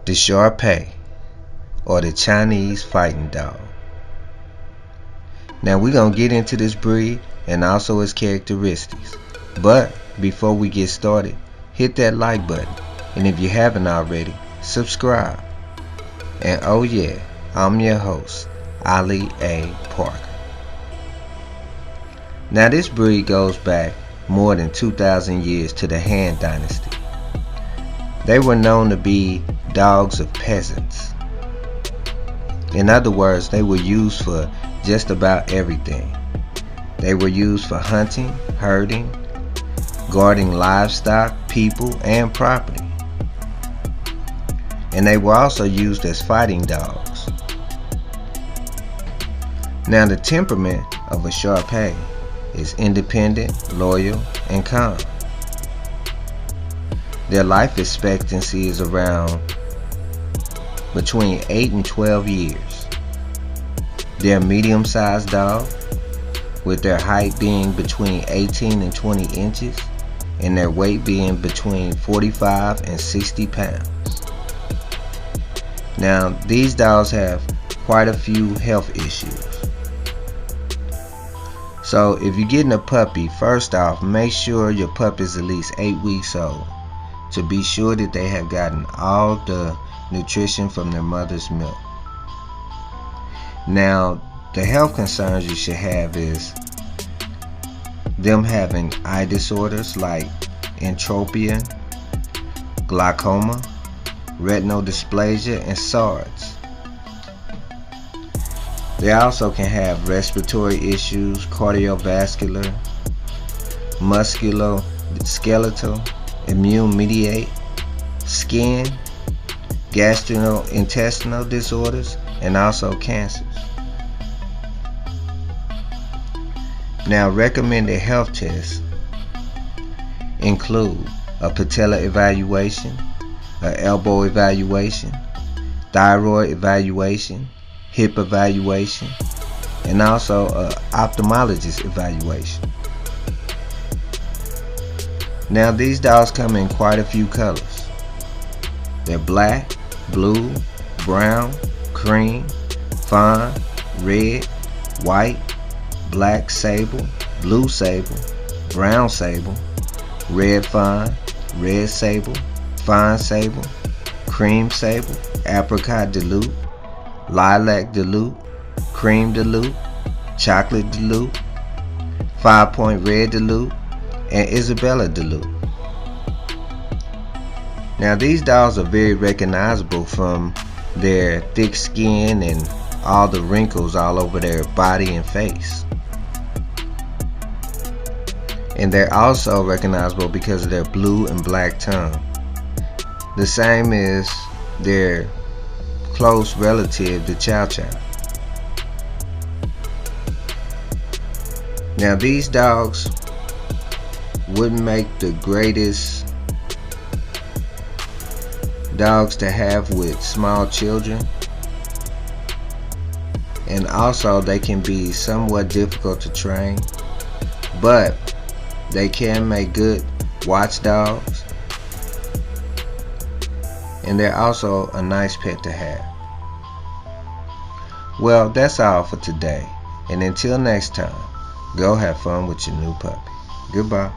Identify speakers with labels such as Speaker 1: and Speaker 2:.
Speaker 1: the Shar Pei, or the Chinese fighting dog. Now we're going to get into this breed and also its characteristics. But before we get started, hit that like button, and if you haven't already, subscribe. And oh yeah, I'm your host, Ali A. Parker. Now this breed goes back more than 2,000 years to the Han Dynasty. They were known to be dogs of peasants. In other words, they were used for just about everything. They were used for hunting, herding, guarding livestock, people, and property. And they were also used as fighting dogs. Now the temperament of a Shar Pei is independent, loyal, and calm. Their life expectancy is around between 8 and 12 years. They're a medium-sized dog, with their height being between 18 and 20 inches, and their weight being between 45 and 60 pounds. Now, these dogs have quite a few health issues. So, if you're getting a puppy, first off, make sure your pup is at least 8 weeks old, to be sure that they have gotten all the nutrition from their mother's milk. Now, the health concerns you should have is them having eye disorders like entropia, glaucoma, retinal dysplasia, and SARS. They also can have respiratory issues, cardiovascular, musculoskeletal, immune-mediated, skin, gastrointestinal disorders, and also cancers. Now, recommended health tests include a patella evaluation, an elbow evaluation, thyroid evaluation, hip evaluation, and also an ophthalmologist evaluation. Now, these dogs come in quite a few colors. They're black, blue, brown, cream, fawn, red, white, black sable, blue sable, brown sable, red fawn, red sable, fawn sable, cream sable, apricot dilute, lilac dilute, cream dilute, chocolate dilute, 5-point red dilute, and Isabella dilute. Now these dogs are very recognizable from their thick skin and all the wrinkles all over their body and face. And they're also recognizable because of their blue and black tongue. The same is their close relative, the Chow Chow. Now these dogs wouldn't make the greatest dogs to have with small children, and also they can be somewhat difficult to train, but they can make good watchdogs, and they're also a nice pet to have. Well, that's all for today, and until next time, go have fun with your new puppy. Goodbye.